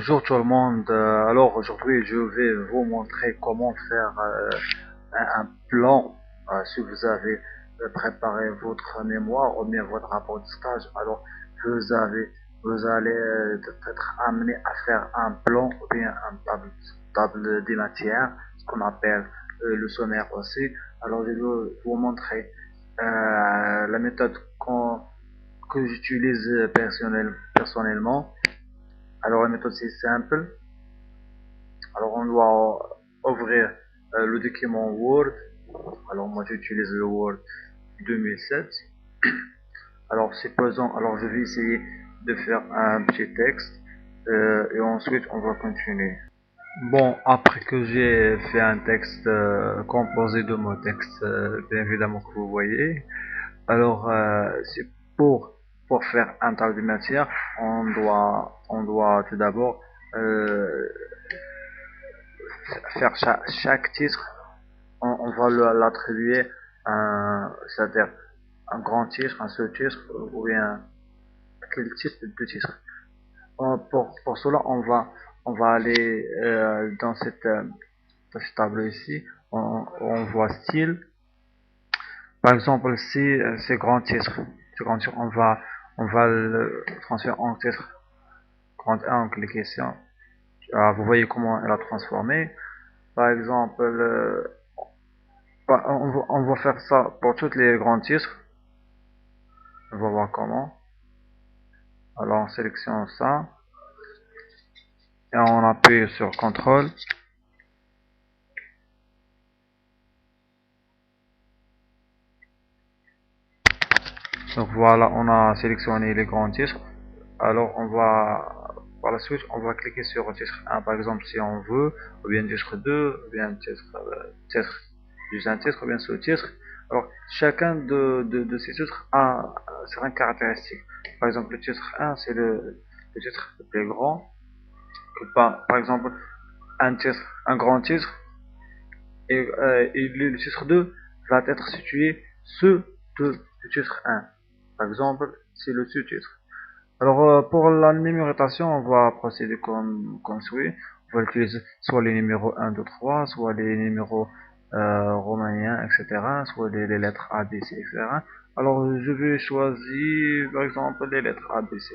Bonjour tout le monde. Alors aujourd'hui je vais vous montrer comment faire un plan. Si vous avez préparé votre mémoire ou bien votre rapport de stage, alors vous avez vous allez être amené à faire un plan ou bien un table des matières, ce qu'on appelle le sommaire aussi. Alors je vais vous montrer la méthode que j'utilise personnellement. Alors la méthode c'est simple. Alors on doit ouvrir le document Word. Alors moi j'utilise le Word 2007. Alors supposons, alors je vais essayer de faire un petit texte et ensuite on va continuer. Bon, après que j'ai fait un texte composé de mots textes, bien évidemment que vous voyez, alors c'est pour faire un tas de matière, on doit tout d'abord euh, faire chaque titre, on va l'attribuer c'est-à-dire un grand titre, un seul titre, ou bien quel type de titre. Pour cela, on va aller dans cette table ici, on voit style. Par exemple, si c'est grand titre, on va le transférer en titre grand 1 en cliquant sur. Vous voyez comment elle a transformé. Par exemple, on va faire ça pour tous les grands titres. On va voir comment. Alors on sélectionne ça et on appuie sur CTRL. Donc voilà, on a sélectionné les grands titres. Alors on va par la suite on va cliquer sur le titre 1 par exemple si on veut, ou bien titre 2, ou bien titre juste un titre, ou bien sous-titre. Alors chacun de ces titres a certaines caractéristiques. Par exemple le titre 1 c'est le titre le plus grand. Par exemple un grand titre, et le titre 2 va être situé sous le titre 1. Par exemple, c'est le sous-titre. Alors, pour la numérotation, on va procéder comme suit. On va utiliser soit les numéros 1, 2, 3, soit les numéros romaniens, etc., soit les lettres A, B, C, etc. Alors, je vais choisir, par exemple, les lettres A, B, C.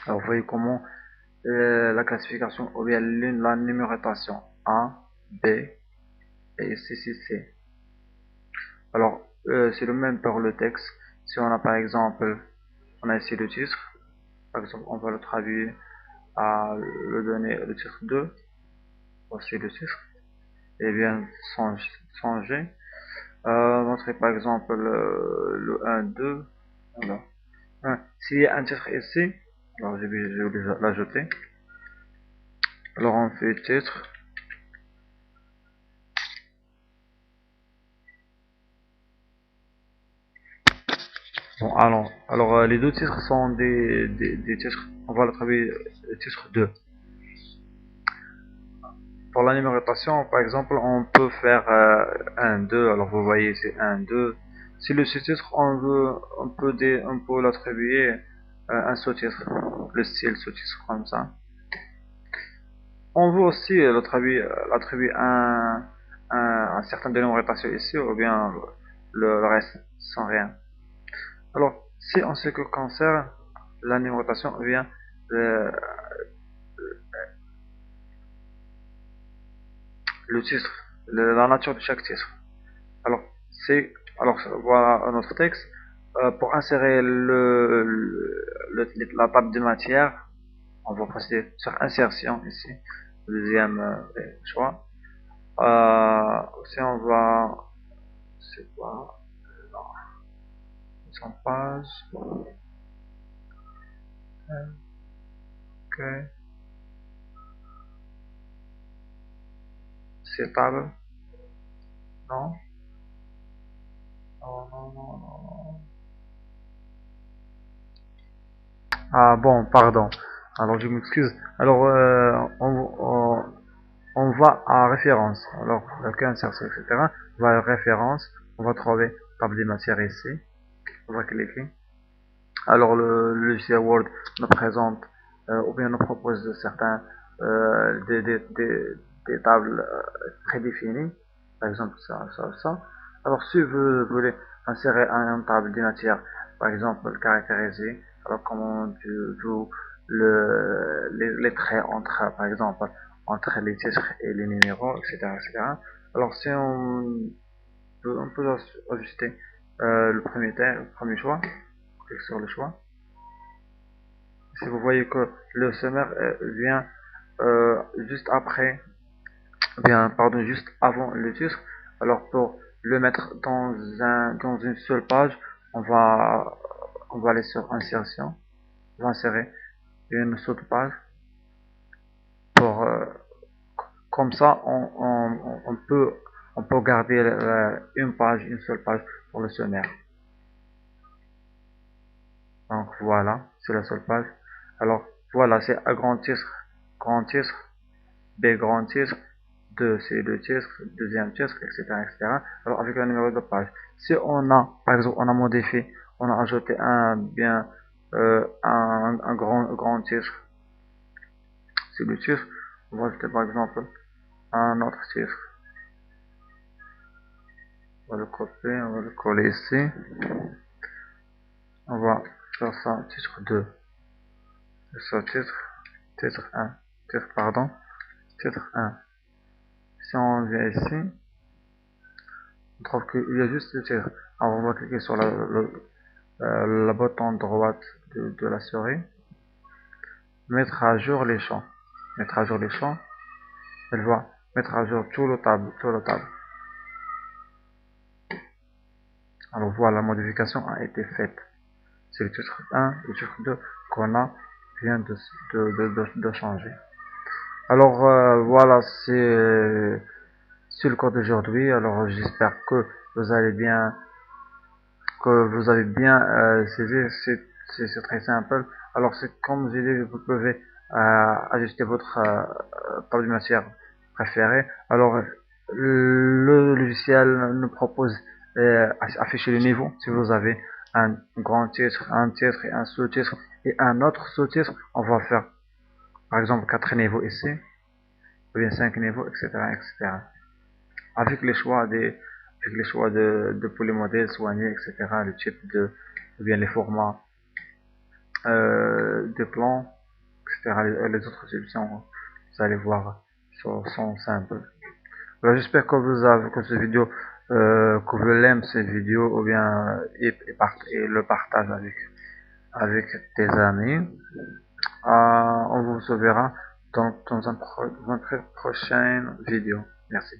Alors, vous voyez comment la classification, ou bien la numérotation A, B, et C, C, C. Alors, c'est le même pour le texte. Si on a par exemple, on a ici le titre, par exemple, on va le traduire à le donner le titre 2, voici le titre, et bien changer. Montrer par exemple le 1, 2, voilà. S'il y a un titre ici, alors je vais l'ajouter. Alors on fait titre. Bon, alors les deux titres sont des titres. On va le travailler le titre 2. Pour la numérotation, par exemple, on peut faire 1, 2. Alors vous voyez, c'est 1, 2. Si le sous-titre, on peut l'attribuer un sous-titre, le style sous-titre comme ça. On veut aussi l'attribuer un certain dénumération ici, ou bien le reste sans rien. Alors, si en ce qui concerne la numérotation, ou bien euh, le titre, la nature de chaque titre. Alors, alors voilà notre texte. Pour insérer la table de matière, on va passer sur insertion ici, deuxième choix. Aussi on va, c'est quoi, sans page, ok, c'est table, non, non, non, non, non. Ah bon, pardon. Alors je m'excuse. Alors on va à référence. Alors, insertion, etc. On va à référence. On va trouver table des matières ici. On va cliquer. Alors, le logiciel Word nous présente ou bien nous propose certains des tables prédéfinies, par exemple ça. Alors si vous voulez insérer une table d'une matière, par exemple caractérisée, alors comment tu joues les traits entre, par exemple, entre les titres et les numéros, etc. Alors si on peut ajuster le premier choix, clique sur le choix. Si vous voyez que le sommaire vient juste après, bien pardon, juste avant le titre, alors pour le mettre dans une seule page, on va on va aller sur insertion, on va insérer une sous-page pour comme ça on peut garder une seule page pour le sommaire. Donc voilà, c'est la seule page. Alors voilà, c'est agrandir, grand titre, B grand titre, 2 c'est le titre, deuxième titre, etc. Alors avec le numéro de page. Si on a, par exemple, on a modifié, on a ajouté un grand titre, c'est le titre, on va ajouter par exemple un autre titre. On va le copier, on va le coller ici. On va faire ça, titre 2. Ça, titre 1. Titre 1. Si on vient ici, on trouve qu'il y a juste le titre. Alors on va cliquer sur la bouton droite de la souris, mettre à jour les champs. Mettre à jour les champs, elle va mettre à jour tout le table. Alors voilà, la modification a été faite. C'est le titre 1 et le titre 2 qu'on a vient de changer. Alors voilà, c'est le cours d'aujourd'hui. Alors j'espère que vous allez bien, que vous avez bien saisi. C'est très simple. Alors c'est comme j'ai dit, vous pouvez ajuster votre table de matière préférée. Alors le logiciel nous propose afficher le niveau. Si vous avez un grand titre, un titre et un sous-titre et un autre sous-titre, on va faire par exemple 4 niveaux ici, ou bien 5 niveaux, etc. Avec les choix de pour les modèles soignés, etc. Le type ou bien les formats de plans, etc. Les autres options, vous allez voir, sont simples. Alors, j'espère que que cette vidéo, que vous l'aimez cette vidéo, ou bien et le partage avec tes amis. On vous verra dans une prochaine vidéo. Merci.